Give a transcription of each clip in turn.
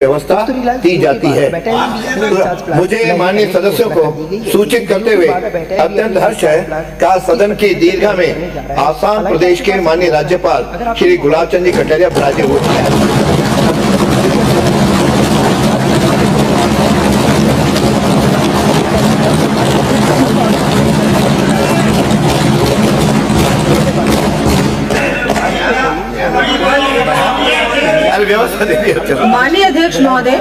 व्यवस्था दी जाती है। मुझे माननीय सदस्यों को सूचित करते हुए अत्यंत हर्ष है कि सदन की दीर्घा में आसाम प्रदेश के माननीय राज्यपाल श्री गुलाब चंद जी कटारिया विराजे हुए हैं। माननीय अध्यक्ष महोदय,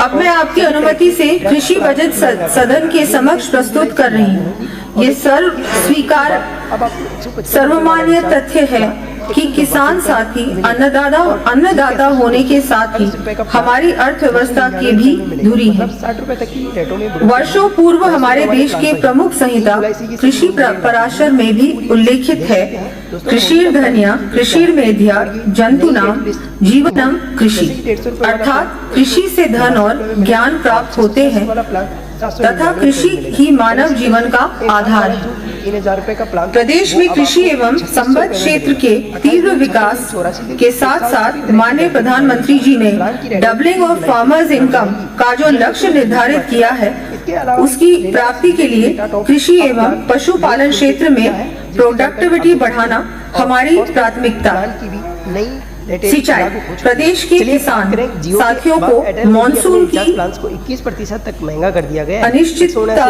अब मैं आपकी अनुमति से कृषि बजट सदन के समक्ष प्रस्तुत कर रही हूँ। ये सर्व स्वीकार सर्वमान्य तथ्य है कि किसान साथी अन्नदाता होने के साथ ही हमारी अर्थव्यवस्था की भी धुरी है। वर्षों पूर्व हमारे देश के प्रमुख संहिता कृषि पराशर में भी उल्लेखित है, कृषिर धन्या, कृषिर मेध्या, जंतुनाम, जीवनम कृषि, अर्थात कृषि से धन और ज्ञान प्राप्त होते हैं तथा कृषि ही मानव जीवन का आधार है। प्रदेश में कृषि एवं संबद्ध क्षेत्र के तीव्र विकास के साथ साथ माननीय प्रधानमंत्री जी ने डबलिंग ऑफ फार्मर्स इनकम का जो लक्ष्य निर्धारित किया है, उसकी प्राप्ति के लिए कृषि एवं पशुपालन क्षेत्र में प्रोडक्टिविटी बढ़ाना हमारी प्राथमिकता है। सिंचाई, प्रदेश के किसान साथियों को मानसून की 21% तक महंगा कर दिया गया। अनिश्चितता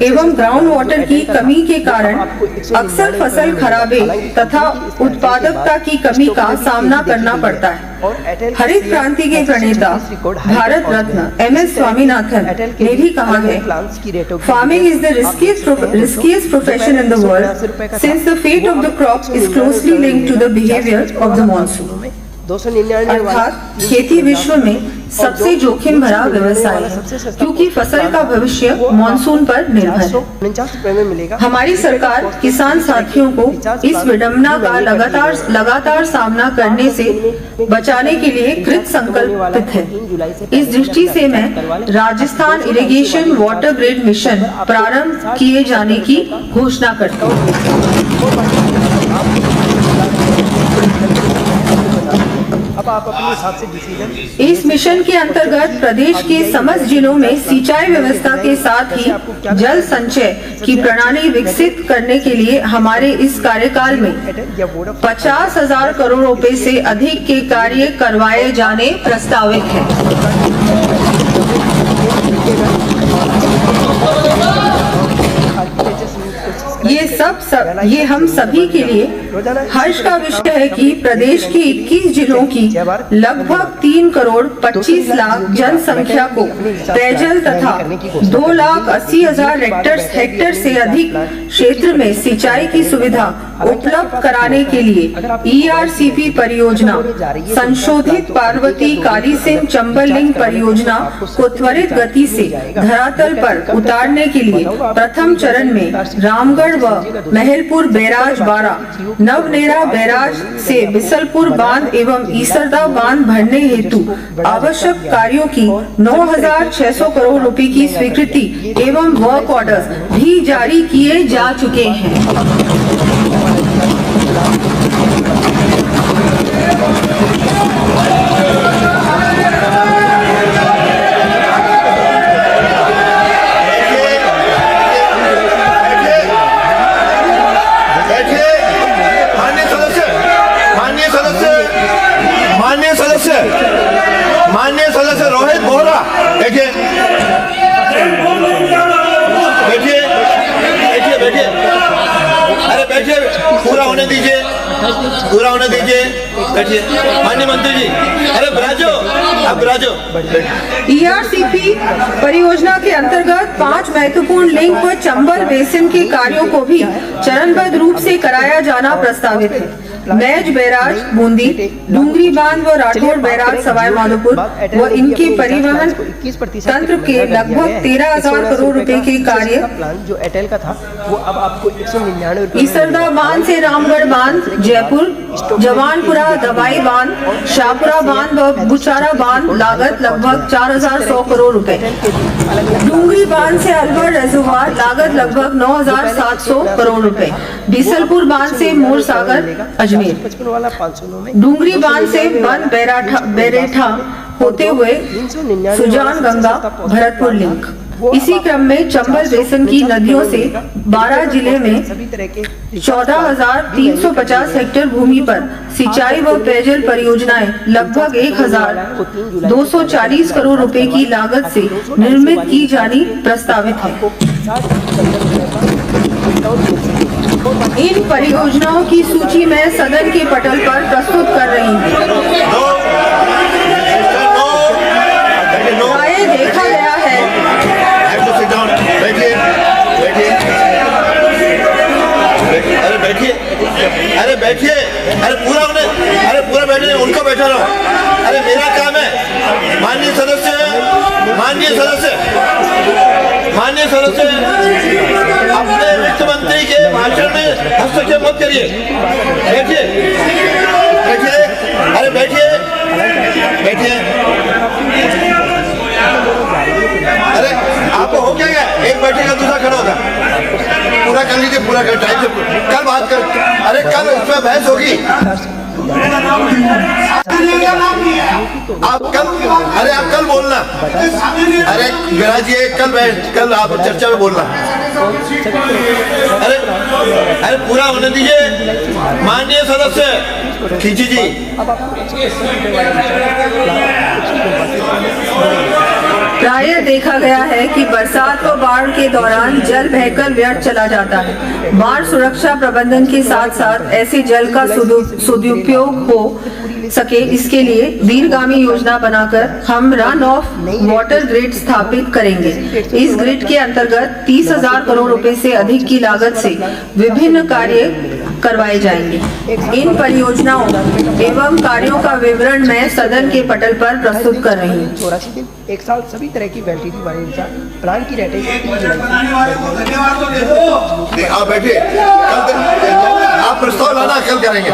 एवं ग्राउंड वाटर की कमी के कारण अक्सर फसल खराबे तथा उत्पादकता की कमी का सामना करना पड़ता है। हरित क्रांति के प्रणेता भारत रत्न MS स्वामीनाथन ने भी कहा है, farming is the riskiest profession in the world since the fate of the crop is closely linked to the behavior of the monsoon। अर्थात खेती विश्व में सबसे जोखिम भरा व्यवसाय है, क्योंकि फसल का भविष्य मानसून पर निर्भर है। हमारी सरकार किसान साथियों को इस विडंबना का लगातार सामना करने से बचाने के लिए कृत संकल्पित है। इस दृष्टि से मैं Rajasthan irrigation water grid mission प्रारंभ किए जाने की घोषणा करता हूँ। आप अपने हिसाब से डिसीजन। इस मिशन के अंतर्गत प्रदेश के समस्त जिलों में सिंचाई व्यवस्था के साथ ही जल संचय की प्रणाली विकसित करने के लिए हमारे इस कार्यकाल में 50,000 करोड़ रुपए से अधिक के कार्य करवाए जाने प्रस्तावित हैं। ये हम सभी के लिए हर्ष का विषय है कि प्रदेश के 21 जिलों की लगभग 3 करोड़ 25 लाख जनसंख्या को पेयजल तथा 2,80,000 हेक्टेयर से अधिक क्षेत्र में सिंचाई की सुविधा उपलब्ध कराने के लिए ERCP परियोजना, संशोधित पार्वती काली सिंह चंबल लिंक परियोजना को त्वरित गति से धरातल पर उतारने के लिए प्रथम चरण में रामगढ़ व महलपुर बैराज 12, नवनेरा बैराज से बिसलपुर बांध एवं ईसरदा बांध भरने हेतु आवश्यक कार्यों की 9,600 करोड़ रुपए की स्वीकृति एवं वर्क ऑर्डर्स भी जारी किए जा चुके हैं। माननीय सदस्य रोहित बोहरा, देखिए अरे बैठिए, पूरा होने दीजिए बैठिए। माननीय मंत्री जी, अरे बिराजो, आप बिराजो। ERCP परियोजना के अंतर्गत 5 महत्वपूर्ण लिंक व चंबल बेसिन के कार्यों को भी चरणबद्ध रूप से कराया जाना प्रस्तावित है। मैज बैराज बूंदी, डूंगरी बांध व राठौड़ बैराज सवाई माधोपुर व इनके परिवहन तंत्र के लगभग 13,000 करोड़ रुपए के कार्य, प्लान जो एयरटेल का था वो अब आपको 199 ईसरदा बांध से रामगढ़ बांध, जयपुर, जवानपुरा दवाई बांध, शाहपुरा बांध व बुचारा बांध, लागत लगभग 4,100 करोड़ रुपए। डूंगरी बांध से अलवर रेजोवार, लागत लगभग 9,700 करोड़ रुपए। बीसलपुर बांध से मोर सागर अजमेर, 55 वाला 509 में, डूंगरी बांध से बंद बेरेठा होते हुए सुजान गंगा भरतपुर लिंक। इसी क्रम में चंबल बेसिन की नदियों से 12 जिले में 14,350 हेक्टेयर भूमि पर सिंचाई व पेयजल परियोजनाएं लगभग 1,240 करोड़ रुपए की लागत से निर्मित की जानी प्रस्तावित है। इन परियोजनाओं की सूची मैं सदन के पटल पर प्रस्तुत कर रही हूँ। देखा गया है अरे बैठिए, अरे पूरा बैठे, उनको बैठा रहो। अरे मेरा काम है। माननीय सदस्य, अपने वित्त मंत्री के भाषण में हस्तक्षेप मत करिए। बैठिए, अरे बैठिए। अरे आपको हो क्या गया? एक बैठेगा दूसरा खड़ा होगा। पूरा कर लीजिए, पूरा कर टाइम से। कल बात कर, अरे कल इसमें बहस होगी। आप कल बोलना। अरे विराज जी कल आप चर्चा में बोलना। अरे पूरा होने दीजिए। माननीय सदस्य खींची जी। प्रायः देखा गया है कि बरसात व बाढ़ के दौरान जल बहकर व्यर्थ चला जाता है। बाढ़ सुरक्षा प्रबंधन के साथ साथ ऐसे जल का सदुपयोग हो सके, इसके लिए दूरगामी योजना बनाकर हम रन ऑफ वाटर ग्रिड स्थापित करेंगे। इस ग्रिड के अंतर्गत 30,000 करोड़ रुपए से अधिक की लागत से विभिन्न कार्य करवाए जाएंगे। इन परियोजनाओं एवं कार्यों का विवरण मैं सदन के पटल पर प्रस्तुत कर रही हूँ। 84 दिन, एक साल सभी तरह की वैलिडिटी वाले प्लान की रेटिंग 3 जुलाई आप बैठिए, आप प्रस्ताव लाना, कल करेंगे।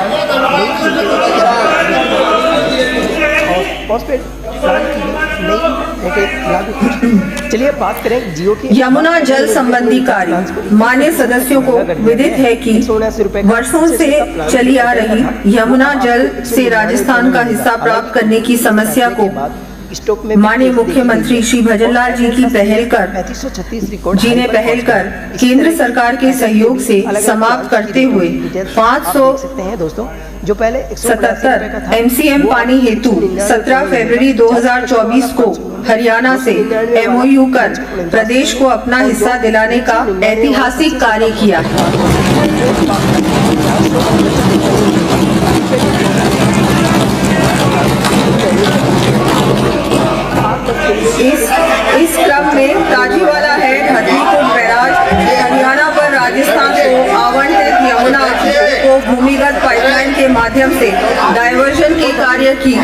चलिए बात करें जियो की यमुना जल संबंधी कार्य। मान्य सदस्यों को विदित है कि वर्षों से चली आ रही यमुना जल से राजस्थान का हिस्सा प्राप्त करने की समस्या को माननीय मुख्यमंत्री श्री भजनलाल जी की पहल कर केंद्र सरकार के सहयोग से समाप्त करते हुए 577 MCM पानी हेतु 17 फरवरी 2024 को हरियाणा से MOU कर प्रदेश को अपना हिस्सा दिलाने का ऐतिहासिक कार्य किया है। इस क्रम में ताजीवाला हेड हथनीकुंड बैराज हरियाणा पर राजस्थान को आवंटित यमुना को भूमिगत पाइपलाइन के माध्यम से डायवर्जन के कार्य की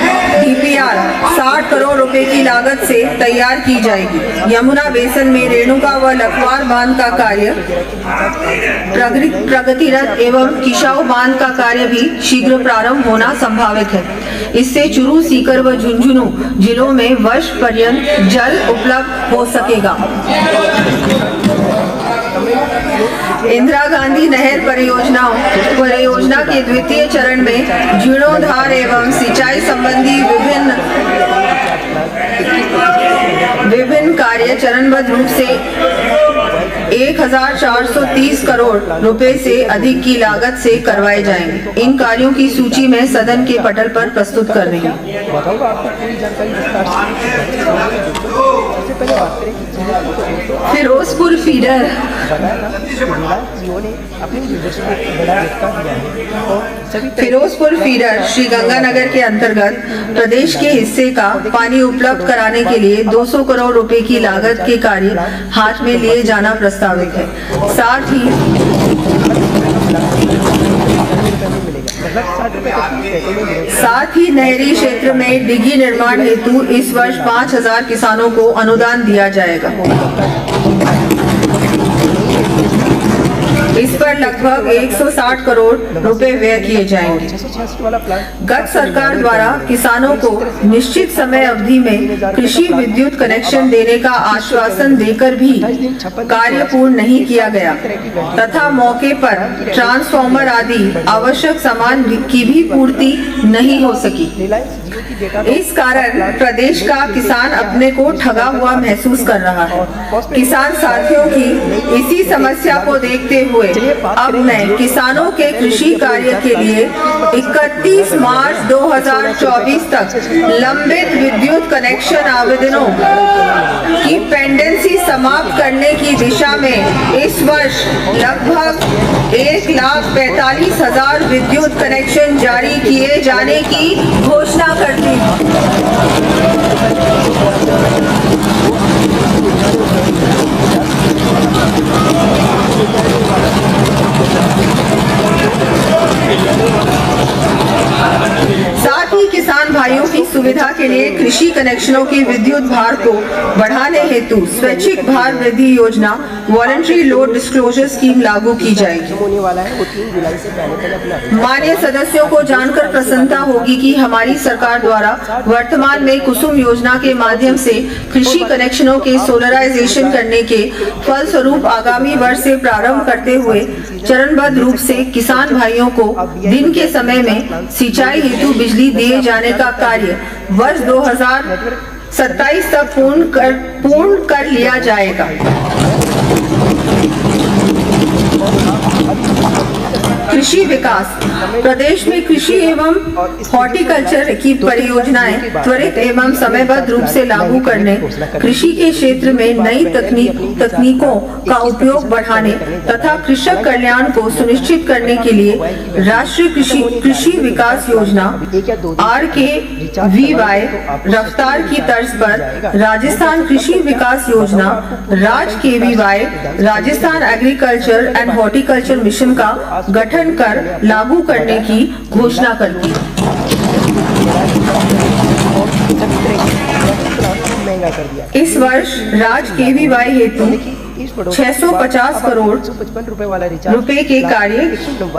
DPR 60 करोड़ रुपए की लागत से तैयार की जाएगी। यमुना बेसिन में रेणुका व लखवार बांध का कार्य प्रगतिरत एवं किशाऊ बांध का कार्य भी शीघ्र प्रारंभ होना संभावित है। इससे चुरू, सीकर व झुंझुनू जिलों में वर्ष पर्यंत जल उपलब्ध हो सकेगा। इंदिरा गांधी नहर परियोजना के द्वितीय चरण में जीर्णोद्धार एवं सिंचाई संबंधी विभिन्न कार्य चरणबद्ध रूप से 1,430 करोड़ रुपए से अधिक की लागत से करवाए जाएंगे। इन कार्यों की सूची में सदन के पटल पर प्रस्तुत कर रही हूँ। फिरोजपुर फीडर श्री गंगानगर के अंतर्गत प्रदेश के हिस्से का पानी उपलब्ध कराने के लिए 200 करोड़ रुपए की लागत के कार्य हाथ में लिए जाना प्रस्तावित है। साथ ही नहरी क्षेत्र में डिगी निर्माण हेतु इस वर्ष 5,000 किसानों को अनुदान दिया जाएगा। इस पर लगभग 160 करोड़ रुपए व्यय किए जाएंगे। 666 वाला प्लान गत सरकार द्वारा किसानों को निश्चित समय अवधि में कृषि विद्युत कनेक्शन देने का आश्वासन देकर भी कार्य पूर्ण नहीं किया गया तथा मौके पर ट्रांसफार्मर आदि आवश्यक सामान की भी पूर्ति नहीं हो सकी। रिलायंस जियो की डेटा इस कारण प्रदेश का किसान अपने को ठगा हुआ महसूस कर रहा है। किसान साथियों की इसी समस्या को देखते हुए अब मैं किसानों के कृषि कार्य के लिए 31 मार्च 2024 तक लंबित विद्युत कनेक्शन आवेदनों की पेंडेंसी समाप्त करने की दिशा में इस वर्ष लगभग 1,45,000 विद्युत कनेक्शन जारी किए जाने की घोषणा करती हूँ। साथ ही किसान भाइयों की सुविधा के लिए कृषि कनेक्शनों के विद्युत भार को बढ़ाने हेतु स्वैच्छिक भार वृद्धि योजना वॉलंटरी लोड डिस्क्लोजर स्कीम लागू की जाएगी। होने वाला है वो 3 जुलाई से पहले अपना माननीय सदस्यों को जानकर प्रसन्नता होगी कि हमारी सरकार द्वारा वर्तमान में कुसुम योजना के माध्यम से कृषि कनेक्शनों के सोलराइजेशन करने के फलस्वरूप आगामी वर्ष से प्रारंभ करते हुए चरणबद्ध रूप से किसान भाइयों को दिन के समय में सिंचाई हेतु बिजली दिए जाने का कार्य वर्ष 2027 तक पूर्ण कर लिया जाएगा। कृषि विकास प्रदेश में कृषि एवं हॉर्टिकल्चर की परियोजनाएं त्वरित एवं समयबद्ध रूप से लागू करने, कृषि के क्षेत्र में नई तकनीकों का उपयोग बढ़ाने तथा कृषक कल्याण को सुनिश्चित करने के लिए राष्ट्रीय कृषि विकास योजना RKVY रफ्तार की तर्ज पर राजस्थान कृषि विकास योजना RAJ-KVY Rajasthan agriculture and horticulture mission का गठन कर लागू करने की घोषणा करती है। महंगा कर दिया। इस वर्ष RAJ-KVY हेतु 650 करोड़ ₹155 वाला रिचार्ज रुपए के कार्य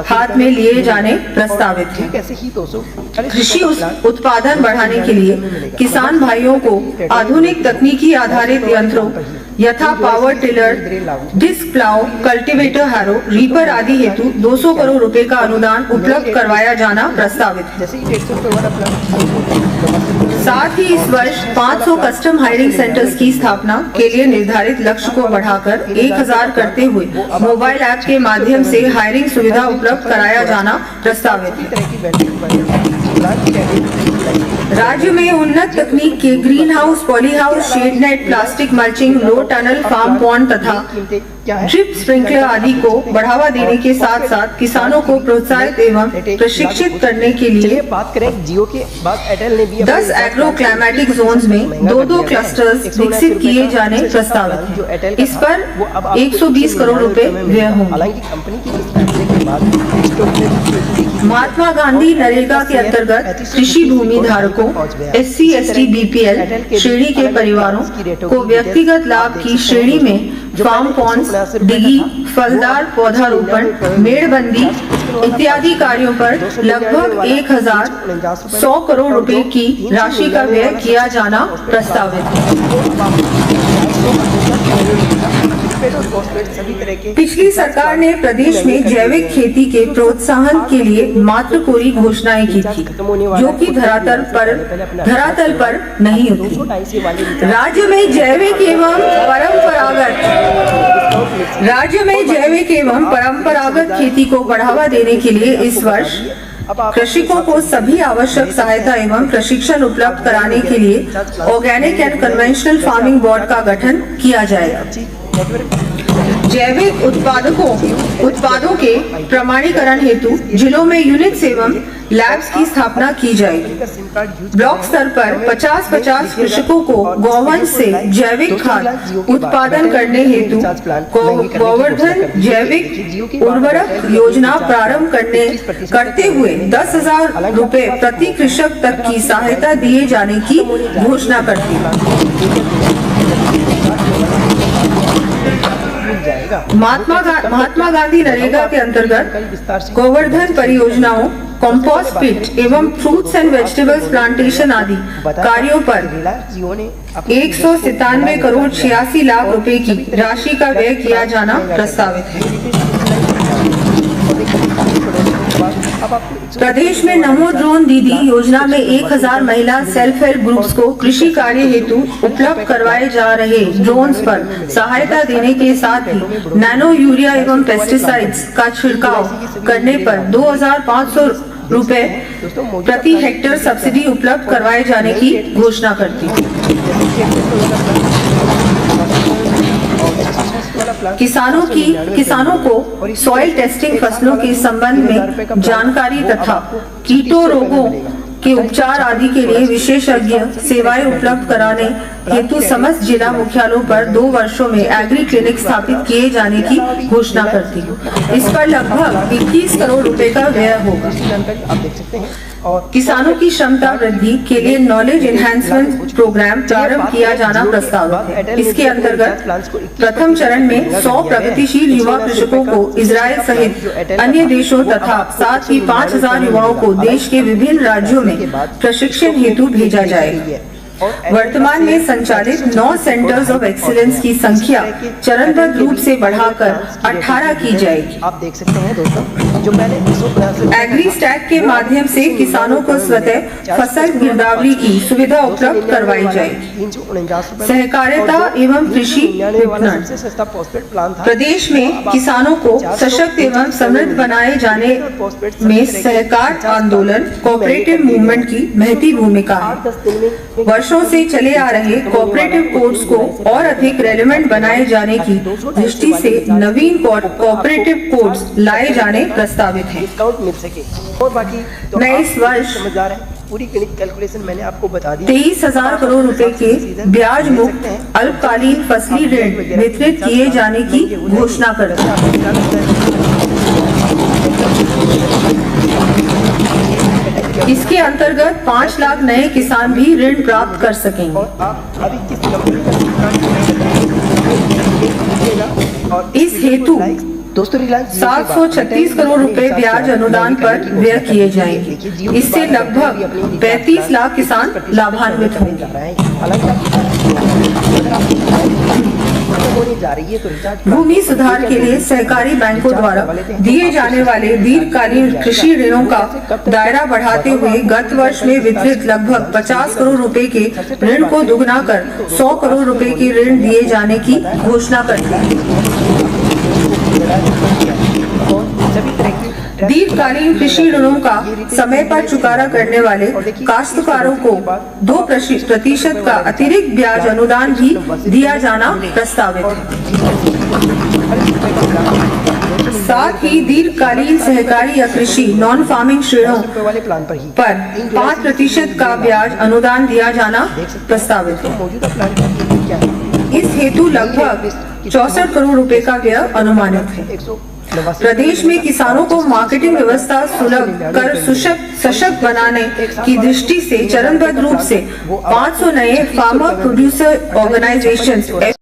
हाथ में लिए जाने प्रस्तावित है। कैसे ही 240 कृषि उत्पादन बढ़ाने के लिए किसान भाइयों को आधुनिक तकनीकी आधारित यंत्रों यथा power tiller, disc plough, cultivator, harrow, reaper आदि हेतु 200 करोड़ रुपए का अनुदान उपलब्ध करवाया जाना प्रस्तावित है। जैसे ही 150 वाला प्लान साथ ही इस वर्ष 500 कस्टम हायरिंग सेंटर्स की स्थापना के लिए निर्धारित लक्ष्य को बढ़ाकर 1000 करते हुए मोबाइल ऐप के माध्यम से हायरिंग सुविधा उपलब्ध कराया जाना प्रस्तावित है। राज्य में उन्नत तकनीक के greenhouse, polyhouse, shade net, plastic mulching, low tunnel, farm pond तथा ड्रिप स्प्रिंकलर आदि को बढ़ावा देने के साथ साथ किसानों को प्रोत्साहित एवं प्रशिक्षित करने के लिए बात करें जियो के बाद एयरटेल ने भी 10 एग्रो क्लाइमेटिक जोन्स में 2-2 क्लस्टर्स विकसित किए जाने प्रस्तावित है। इस पर 120 करोड़ रुपए व्यय होंगे। हालांकि कंपनी की इस फैसले के बाद महात्मा गांधी नरेगा के अंतर्गत कृषि भूमि धारकों SC, ST, BPL श्रेणी के परिवारों को व्यक्तिगत लाभ की श्रेणी में फार्म पॉन्ड्स, डिगी, फलदार पौधारोपण, मेड़बंदी इत्यादि कार्यों पर लगभग 1100 करोड़ रुपए की राशि का व्यय किया जाना प्रस्तावित है। पिछली सरकार ने प्रदेश में जैविक खेती के प्रोत्साहन के लिए मात्र कोरी घोषणाएं की थी, जो कि धरातल पर नहीं उतरी। राज्य में जैविक एवं परंपरागत खेती को बढ़ावा देने के लिए इस वर्ष कृषकों को सभी आवश्यक सहायता एवं प्रशिक्षण उपलब्ध कराने के लिए organic and conventional farming board का गठन किया जाएगा। जैविक उत्पादों के प्रमाणीकरण हेतु जिलों में यूनिट्स एवं लैब्स की स्थापना की जाएगी। ब्लॉक स्तर पर 50-50 कृषकों को गौवंश से जैविक खाद उत्पादन करने हेतु गोवर्धन जैविक उर्वरक योजना प्रारंभ करते हुए 10,000 रुपए प्रति कृषक तक की सहायता दिए जाने की घोषणा करती है। रहेगा। महात्मा गांधी नरेगा के अंतर्गत गोवर्धन परियोजनाओं, कंपोस्ट पिट एवं फ्रूट्स एंड वेजिटेबल्स प्लांटेशन आदि कार्यों पर रिलायंस जियो ने 197 करोड़ 86 लाख रुपए की राशि का व्यय किया जाना प्रस्तावित है। प्रदेश में नमो ड्रोन दीदी योजना में 1000 महिला सेल्फ हेल्प ग्रुप्स को कृषि कार्य हेतु उपलब्ध करवाए जा रहे ड्रोन्स पर सहायता देने के साथ ही नैनो यूरिया एवं पेस्टिसाइड्स का छिड़काव करने पर 2500 रुपए प्रति हेक्टेयर सब्सिडी उपलब्ध करवाए जाने की घोषणा करती है। किसानों को सॉइल टेस्टिंग, फसलों के संबंध में जानकारी तथा कीटों रोगों के उपचार आदि के लिए विशेषज्ञ सेवाएं उपलब्ध कराने हेतु समस्त जिला मुख्यालयों पर 2 वर्षों में एग्री क्लिनिक स्थापित किए जाने की घोषणा करती है। इस पर लगभग 21 करोड़ रुपए का व्यय होगा। आप देख सकते हैं। और किसानों की क्षमता वृद्धि के लिए नॉलेज एनहांसमेंट प्रोग्राम प्रारंभ किया जाना प्रस्तावित है। इसके अंतर्गत प्रथम चरण में 100 प्रगतिशील युवा कृषकों को इजराइल सहित अन्य देशों तथा साथ ही 5000 युवाओं को देश के विभिन्न राज्यों में प्रशिक्षण हेतु भेजा जाएगा। वर्तमान में संचालित 9 सेंटर्स ऑफ एक्सीलेंस की संख्या चरणबद्ध रूप से बढ़ाकर 18 की जाएगी। आप देख सकते हैं दोस्तों, जो पहले 150 एग्री स्टैक के माध्यम से किसानों को स्वतः फसल गिरदावरी की सुविधा उपलब्ध करवाई जाएगी। 349 रुपए सहकारिता एवं कृषि विपणन। सबसे सस्ता पोस्टपेड प्लान था। प्रदेश में किसानों को सशक्त एवं समृद्ध बनाए जाने में सहकार आंदोलन कोऑपरेटिव मूवमेंट की महती भूमिका है। 8-10 दिन में वर्षों से चले आ रहे कोऑपरेटिव कोड्स को और अधिक रेलेवेंट बनाए जाने की दृष्टि से नवीन कोऑपरेटिव कोड्स लाए जाने प्रस्तावित हैं। डिस्काउंट मिल सके और बाकी तो मैं आप इस वर्ष समझदार हैं। पूरी कैलकुलेशन मैंने आपको बता दी। 23,000 करोड़ रुपए के ब्याज मुक्त अल्पकालीन फसली ऋण वितरित किए जाने की घोषणा करती है। इसके अंतर्गत 5 लाख नए किसान भी ऋण प्राप्त कर सकेंगे। और आप अभी किस कंपनी का और इस हेतु दोस्तों रिलायंस 736 करोड़ रुपए ब्याज अनुदान पर व्यय किए जाएंगे। इससे लगभग 35 लाख किसान लाभान्वित होंगे। भूमि सुधार के लिए सहकारी बैंकों द्वारा दिए जाने वाले दीर्घकालीन कृषि ऋणों का दायरा बढ़ाते हुए गत वर्ष में वितरित लगभग 50 करोड़ रुपए के ऋण को दुगना कर 100 करोड़ रुपए के ऋण दिए जाने की घोषणा करती है। दीर्घकालीन कृषि ऋणों का समय पर चुकारा करने वाले काश्तकारों को 2% का अतिरिक्त ब्याज अनुदान भी दिया जाना प्रस्तावित है। साथ ही दीर्घकालीन सहकारी या कृषि नॉन फार्मिंग ऋणों पर 5% का ब्याज अनुदान दिया जाना प्रस्तावित है। इस हेतु लगभग 64 करोड़ रुपए का व्यय अनुमानित है। प्रदेश में किसानों को मार्केटिंग व्यवस्था सुलभ कर सशक्त बनाने की दृष्टि से चरणबद्ध रूप से 500 नए फार्मर प्रोड्यूसर ऑर्गेनाइजेशंस